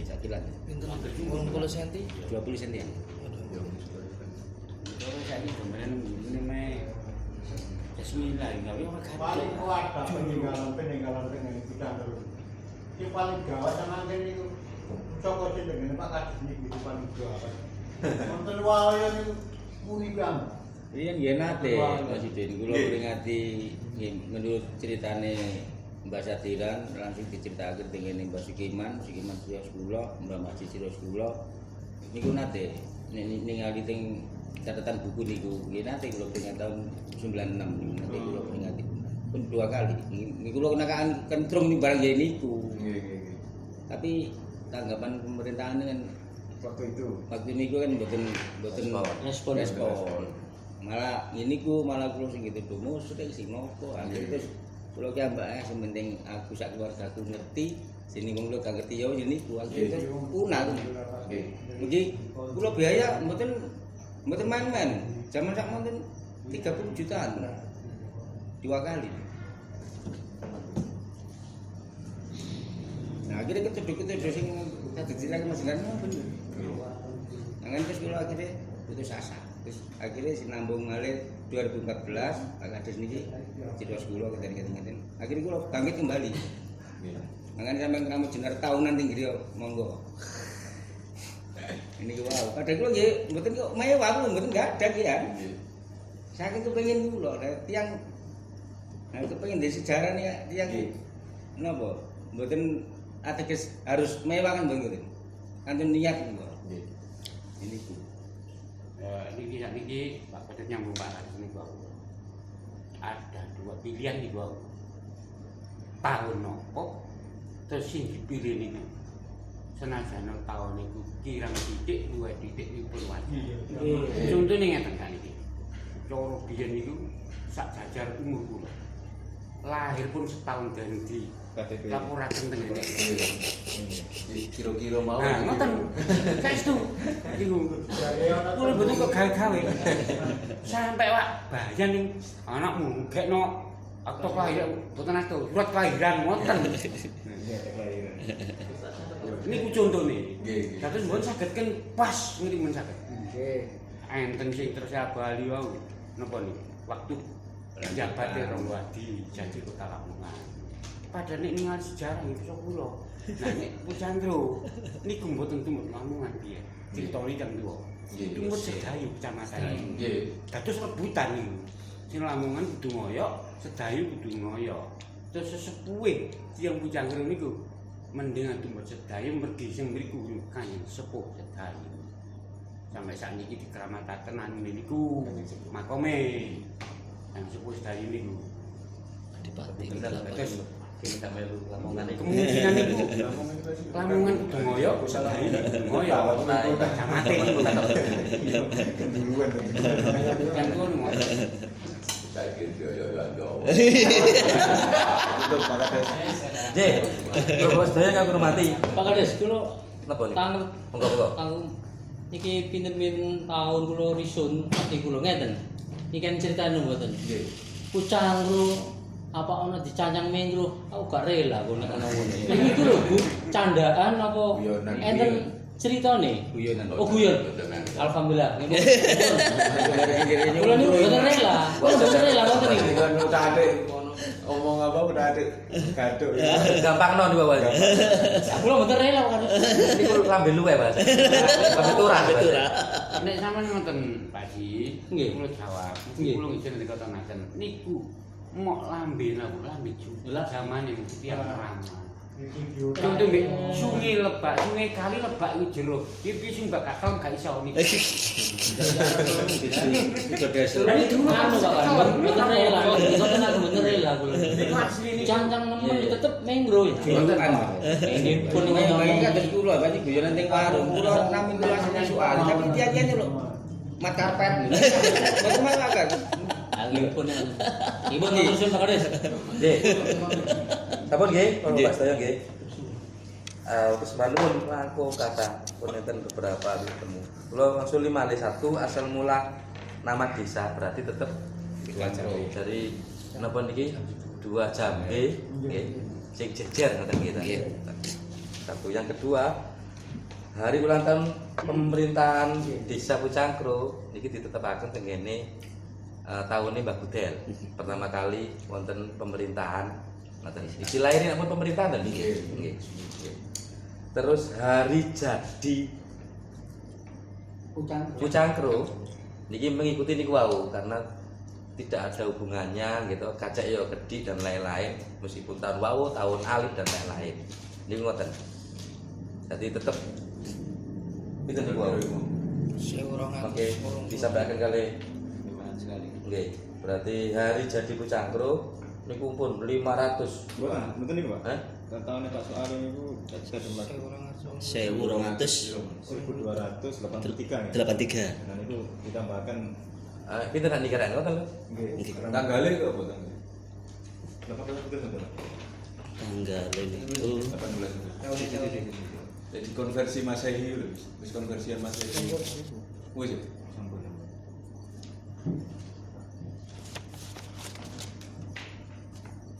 Sak kilan. Pinten 20 cm. 20 cm ya. Terus saiki gambaran ngene me bismillah gawe ora Paling kuat peninggalan kita terus. Yang paling gawat sama ini cokot dengan Pak Kadis ini paling gawat. Wonten wae niku unikam. Iya nggih nate Presiden kula peringati nggih menurut ceritane Mbak Sadiran langsung diceritakan dengan Mbak Sikiman Siyos kula, Mbak Masih Siyos kula. Niku nate ningali teng catatan buku niku nggih nate kula peringati tahun 96 niku nate kula peringati pun 2 kali. Niku kula kenakaan kentrung ning barang niku. Nggih. Tapi tanggapan pemerintahan kan waktu niku kan mboten respon. Malah niku malah kula sing gitu dumus sing nopo akhire terus kula ki ambake sing penting aku sak keluargaku ngerti sini wong lho gak ngerti ya niku akhire terus punah nggih kula biaya mboten main-main zaman sak monten 30 jutaan 2 kali. Nah akhirnya ketuduk-ketuduk sing tadi cilak masalah bener. Nangan terus kula akhirnya putus asa. Terus akhirnya sinambung malih 2014 Pak Kadis niki Cidos kula ngeten-ngeten. Akhirnya kula bangkit kembali. Makanya sampeyan kamu jenar tahunan ning griya monggo. Ini wow, padahal kula nggih mboten kok mewah kula mboten gadah ki ya. Saking kepengin kula tiyang kepengin di sejarah nih tiyang napa mboten ateges harus mewah kan mboten. Kantun niat kula. Ini ku. Niki Pak Kadis nyambung Pak Kadis niku. Ada 2 pilihan niku. Tahun nopo terus sing dipilih niku. Senajan tahun niku kirang titik 2 titik niku wajib. Contone ngeten kan iki. Cara biyen niku sak jajar umur kula. Lahir pun setahun ganti. Laporaken teng ngene. Kira-kira mau. Nah, ngoten. Saestu. Iku. Kula mboten kok gawe-gawe. Sampai Pak bayan ning anakmu gekno akta kelahiran mboten astu, surat kelahiran ngoten. Niku contone. Nggih. Dados mboten sagedken pas niki men saged. Nggih. Enten sing terus abali wau. Napa niku? Waktu jabate Romo Wadi janji kota Lamongan. Padahal nek ningali sejarah iso kula. Nah nek Pucandro niku mboten tumut Lamongan piye. Critane kan niku. Tumut Sedayu kecamatan. Nggih. Dados rebutan niku. Sing Lamongan kudu ngoyok, Sedayu kudu ngoyok. Terus sesepuhe tiyang Pucandro niku mending tumut Sedayu mergi sing mriku kanjeng sepuh Sedayu. Sampai sakniki dikramataken anu niku makome. Yang sepuh Sedayu niku. Terus kita melu Lamongan iki. Kemungkinan niku Lamongan kudu ngoyok, Sedayu ngoyok. Kecamatan niku. Duluan. Kan ngono. Saiki yo. J. Kula sedaya kang hormati. Pak Kadis, kula Napa niku? tanggal Monggo. iki pinten-pinten tahun kula risun ati kula ngeten. Iki kan critane mboten. Nggih. Pucangro apa ana dicancang mengro, aku gak rela kok nek ngono. Iki lho Bu, candaan apa enten critane? Guyonan. Oh guyon. Alhamdulillah. Kula niku mboten rela. Kula mboten rela ngoten iki. Kan udah adik omong apa udah adik gaduk. Gampangno niku wae. Kula mboten rela kok. Niku lambe luwe, Mas. Lambe turah. Nek sampean ngoten Pak Ji, Nggih. kula jawab. Nggih. Kula ngisen nek katonaken niku mok lambe lambe ju. Lah zamane tiap ramah. Contoh mbek sungai Lebak, sungai Kali Lebak iku jero. Iki sing mbak katon gak iso niki. Ini anu Pak, bener rela. Mboten aku bener rela kula. Cancang nemen tetep mengro ya. Ini pun Ini kados kula berarti guyonan teng warung. Kula nami kula asline soal, tapi tiap-tiap lho. Mat karpet. Bagaimana kan? Angin pun Ibu terusin Pak Kades. Nggih. Apa nggih? Kalau Pak Sedaya nggih. Terus malun langkung kata punten beberapa ketemu. Kula langsung 5 1 asal mula nama desa berarti tetap dari napa niki 2 jambe nggih sing jejer ngoten kita. Satu yang kedua hari ulang tahun pemerintahan Desa Pucangkro niki ditetepaken teng kene tahunnya Mbak Gudel. Pertama kali wonten pemerintahan ngoten. Istilah ini namun pemerintahan nggih. Terus hari jadi Pucangkro niki mengikuti niku wau karena tidak ada hubungannya gitu, kacak yo gede dan lain-lain meskipun tahun wau, tahun alif dan lain-lain. Niku ngoten. Jadi tetap itu niku wau. Oke, disampaikan kali. Nggih, berarti hari jadi Pucangkro niku pun 500. Betul nih Pak. Tahunnya Pak Soal itu jumlah 1283 1283 ya. 83. Dan itu ditambahkan Pinten nek nikarane ngoten lho. nggih. Tanggalnya kok apa tanggal? 18 betul betul. Tanggal itu 18. Jadi konversi Masehi lho, wis konversian Masehi. Wis ya? Sampun.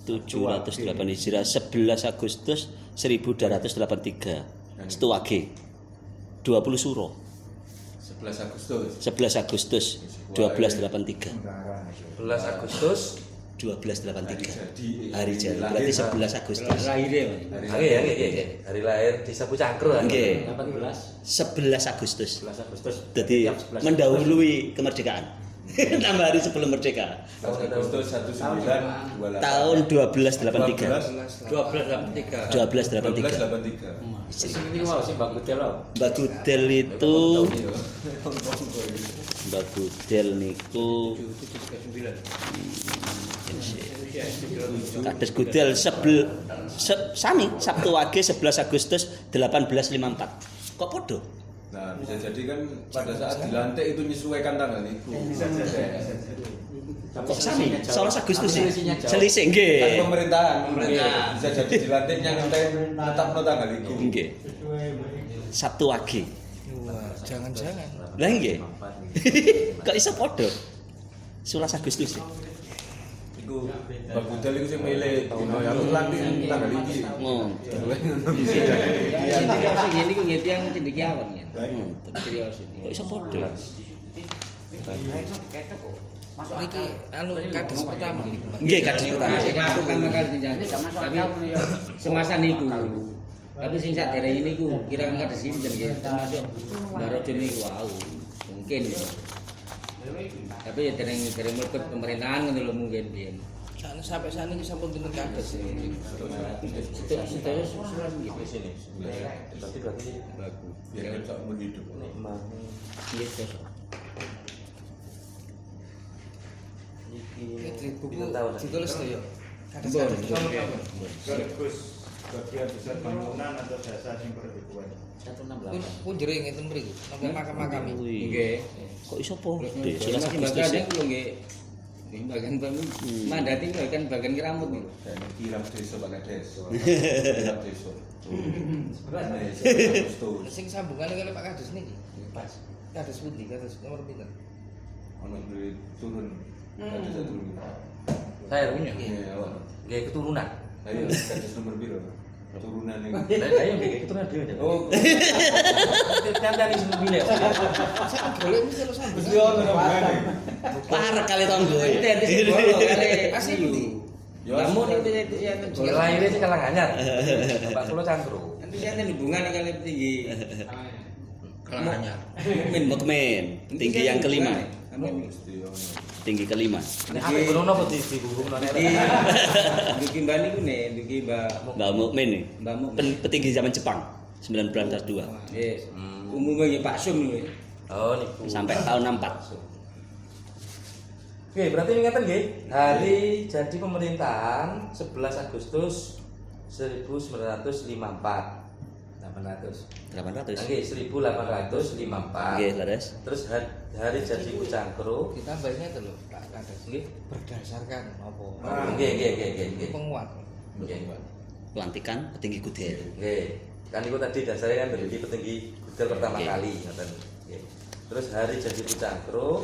708 Hijriah 11 Agustus 1283 Setuwage 20 Suro 11 Agustus. 11 Agustus 1283 11 Agustus 1283 hari jadi berarti 11 Agustus Lahirnya. nggih. Hari lahir Desa Pucangkro. nggih 18 11 Agustus 11 Agustus. jadi mendahului kemerdekaan tambah hari sebelum merdeka Tahun Agustus 1928. tahun 1283 1283. 1283 Ini mau sing Mbak Gudel lho. Mbak Gudel itu Mbak Gudel niku Kades Gudel sami Sabtu Wage 11 Agustus 1854 kok podo? Nah, bisa jadi kan pada saat dilantik itu menyesuaikan tanggal itu. Bisa jadi. Kok sami? 11 Agustus sih. Selisih nggih. Kan pemerintahan. Bisa jadi dilantiknya tetap no tanggal itu. Nggih. Sabtu Wage. Wah, jangan-jangan. Lah nggih. Kok iso podo? 11 Agustus sih. Iku Mbak Gudel itu sing milih dino yang lantik tanggal iki. Sing ngene iku ngerti yang cendekia awan ya. Kok iso podo? Niki anu kades pertama niki. Nggih, kades pertama. Aku pertama kali dijanji. Tapi semasa niku. Tapi sing sadere ini ku kira-kira kades ini jenenge termasuk Barojo niku wau. Mungkin. Tapi ya dereng mlebet pemerintahan ngono lho mungkin piye. Sampai saat ini sampun pinten kades. Sedaya susulan gitu sini. Tapi berarti Bagus. Biar bisa menghidup. Iya sosok. Pinten tahun? Ditulis to yo. Kades Bon. Sekaligus bagian besar bangunan atau jasa sing perbukuan. 168 pun jero ngeten mriku. Napa makam-makam iki. Nggih. Kok iso podo? Masih 11 Agustus bagian sih. kulo nggih. Nggih bagian mandati bagian bagian keramut niku. Dan kiram desa Pak Kades. Kiram desa. Agustus. Sing sambungane kali Pak Kades niki. Pas. Kades pundi? Kades nomor pinten? Ono duit turun. Kades turun. saya punya. Iya, awak. Nggih keturunan. Ayo kades nomor piro? Turunan ini. Lah iya nggih keturunan dhewe. Oh, Tandani sebelum bile. Sak golek mesti terus sambung. mesti ono hubungane. Parek kali tonggo. Itu ada sing bolo kali. Asli pundi? Namun itu ya Lahirnya sih Kalanganyar. Bapak kula Cangkro. nanti saya hubungan kali tinggi. Kelanyar. Mukmin. Mukmin, tinggi yang kelima. Mesti ono. petinggi kelima. Nek ape ngono kok dihubungno nek. Duki Mbak niku nih, Duki Mbak Mukmin nih. Mbak Mukmin. Petinggi zaman Jepang 1902 Nggih. Umumnya ya Pak Sum niku. Oh niku. sampai tahun 64. Oke, berarti ngeten nggih. Hari jadi pemerintahan 11 Agustus 1954. 800. Oke, 1854. Nggih, leres. Terus hari jadi Cangkruk. Ditambahnya itu loh Pak Kades. Nggih. Berdasarkan apa? Nggih. Penguat. Nggih. Pelantikan petinggi Gudel. Nggih. Kan niku tadi dasarnya kan menjadi petinggi Gudel pertama Oke. kali ngoten. Nggih. Terus hari jadi Cangkruk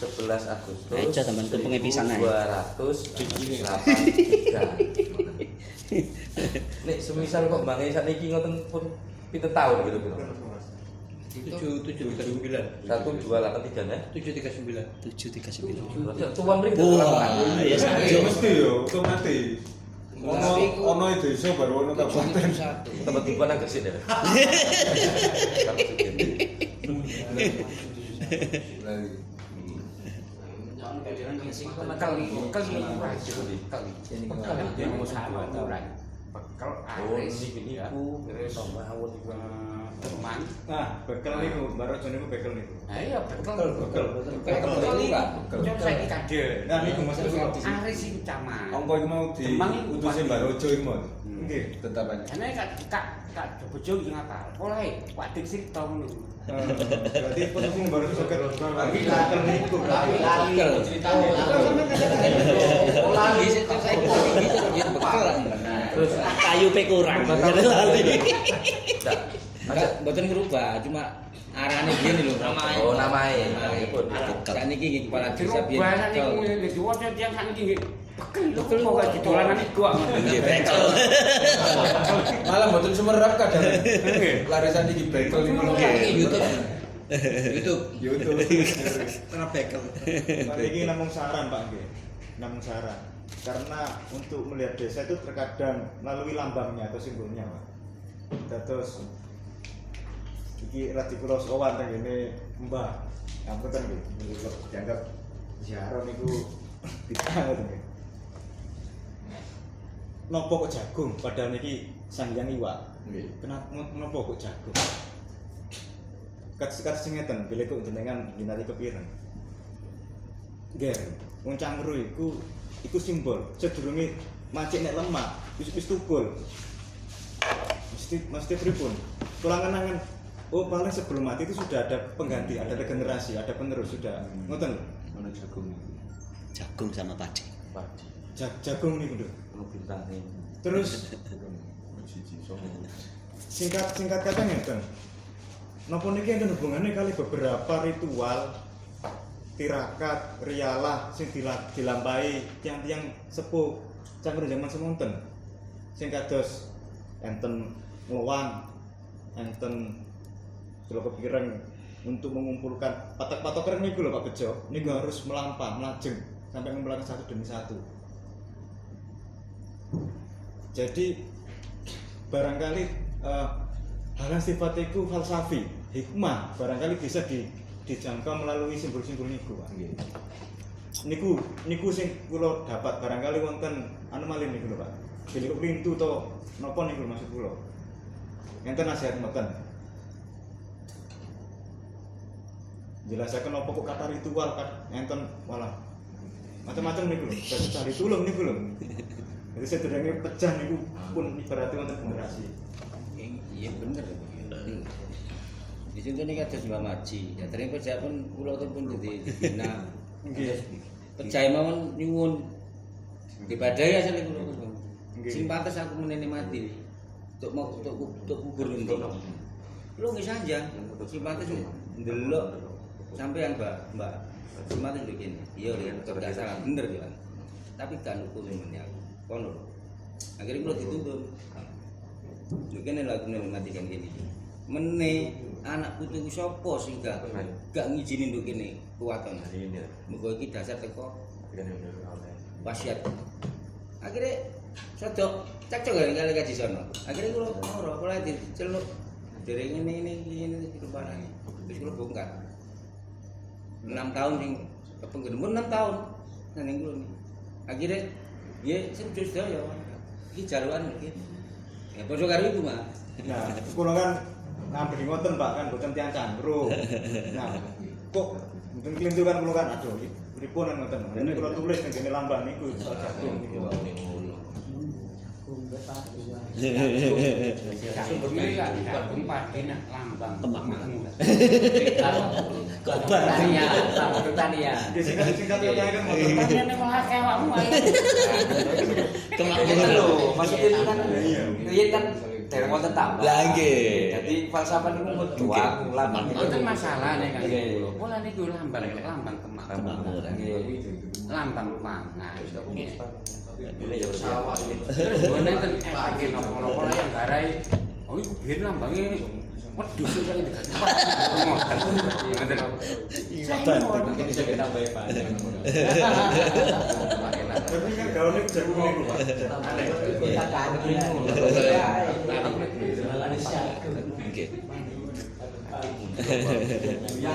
11 Agustus Aja teman tumpenge pisan ae. 1283. Nek semisal kok bangun sakniki ngoten pun pinten tahun gitu kira. 739. 1283 ya. 739. 739. Berarti tuan mriki Wah, ya Ya saja. mesti yo, otomatis. Ono desa baru ono kabupaten. Tempat-tempat nang Gresik ya. Oh, niku terus mawon iku. Nah, bekel niku, baru jane niku bekel niku. Iya, bekel. Bekel iki Pak. Cok saiki kader. Nah, niku maksud kula. Aris iku camat. Ongko iku mau di Demang iku utusi Mbak Rojo iku mau. Nggih. Tetapannya. Karena kak bojo iki ngapal. Oleh wadik sik to ngono. Berarti penting baru soket. Lagi bekel niku, lali ceritane. Lagi situ saya gitu bekel. Terus Kayu pe kurang. Jadi lali. Enggak, mboten berubah, cuma arane biyen lho namanya. oh namae. Kan iki nggih kepala desa biyen. Bahasa niku wis diwaca tiyang sakniki nggih. Bekel kok gak didolanan iku kok. Nggih, bekel. Malah mboten sumerep kadang. Larisan iki bekel niku. YouTube. Karena bekel. Ini namung saran Pak nggih. Namung saran. Karena untuk melihat desa itu terkadang melalui lambangnya atau simbolnya Pak. Terus iki radi kula sowan teng ngene Mbah. Ampun nggih. Niku dianggap ziarah niku bid'ah ngoten nggih. Napa kok jagung padahal niki Sanghyang Iwak. Nggih. Kenapa kok jagung? Kados sing ngeten, bilih kok jenengan dinari kepireng. Nggih, wong Cangkruk iku simbol. Sedurunge macik nek lemak, wis tukul. Mesti pripun? Tulangan-angan oh paling sebelum mati itu sudah ada pengganti, ada regenerasi, ada penerus sudah. Ngoten lho. Ono jagung. Jagung sama padi. Jagung niku lho. Ono bintangnya. Terus singkat kata ngeten. Napa niki enten hubungannya kali beberapa ritual tirakat, rialah sing dilampahi tiang-tiang sepuh Cangkruk zaman semonten. Sing kados enten ngluwang, enten kula kepireng untuk mengumpulkan patok-patok keren niku lho Pak Bejo. Niku harus melajeng sampai mengumpulkan satu demi satu. Jadi barangkali hal yang sifatnya itu falsafi, hikmah barangkali bisa dijangkau melalui simbol-simbol niku Pak. Niku sing kula dapat barangkali wonten anu malih niku lho Pak. Bilik pintu to napa niku maksud kula. Enten nasihat mboten. Jelasaken apa kok kata ritual enten malah macam-macam niku lho. Dadi cari tulung niku lho. Jadi sedurunge pecah niku pun ibaratnya wonten generasi. Iya bener. Di sini ini kados Mbak Maji. Ya terima pecah pun kula pun jadi dibina. Nggih. Pecah mawon nyuwun dibadai asal kula. Nggih. Sing pantes aku menene mati. Untuk kubur ngendi. Lu nggih sanjang. Sing pantes ndelok sampean Mbak. Sing pantes lho kene. Iya lho, enggak salah bener ya. Tapi kan hukum men aku. Kono. Akhirnya kula dituntun. Lho kene lha kene mati kan kene. Mene anak putuku sapa sing gak ngijini nduk kene kuwaton. Muga iki dasar teko wasiat. Akhirnya sodok cocok kali kaji sono. Akhirnya kula ora kula diceluk dereng ngene iki rupaane. Wis kula bongkar. 6 tahun sing Penggemar 6 tahun nang kula niki. Akhire nggih sing sedaya iki jaruan iki. Ya padha karo iku, Mas. Nah, kula kan ngambeni ngoten Pak kan boten tiyang cangkruk. Nah, kok mboten kelintu kan kula kan aduh pripun ngoten. Ini kula tulis ning kene lambang niku jagung niku. Jagung padi nak lambang temakmu. Kok barangnya pertanian. Singkat ya kan ngoten. Pertanian nek malah kewakmu ayo. kemakmuran lho, maksudnya itu kan riyen kan dereng wonten tambah. Lah nggih. Jadi falsafah niku doang lambang Mboten masalah nek kangge kula. Kula niku lambang kemakmuran. kemakmuran Lambang pangan. Ini ya sawah ini. Terus wonten efek napa-napa yang garai. Oh iku biyen lambange wedhus kok iki dadi Pak. Ngoten. Mungkin bisa kita tambah panjang. Tapi kan gawane jagung niku Pak. Kita kan. Oke. Ya.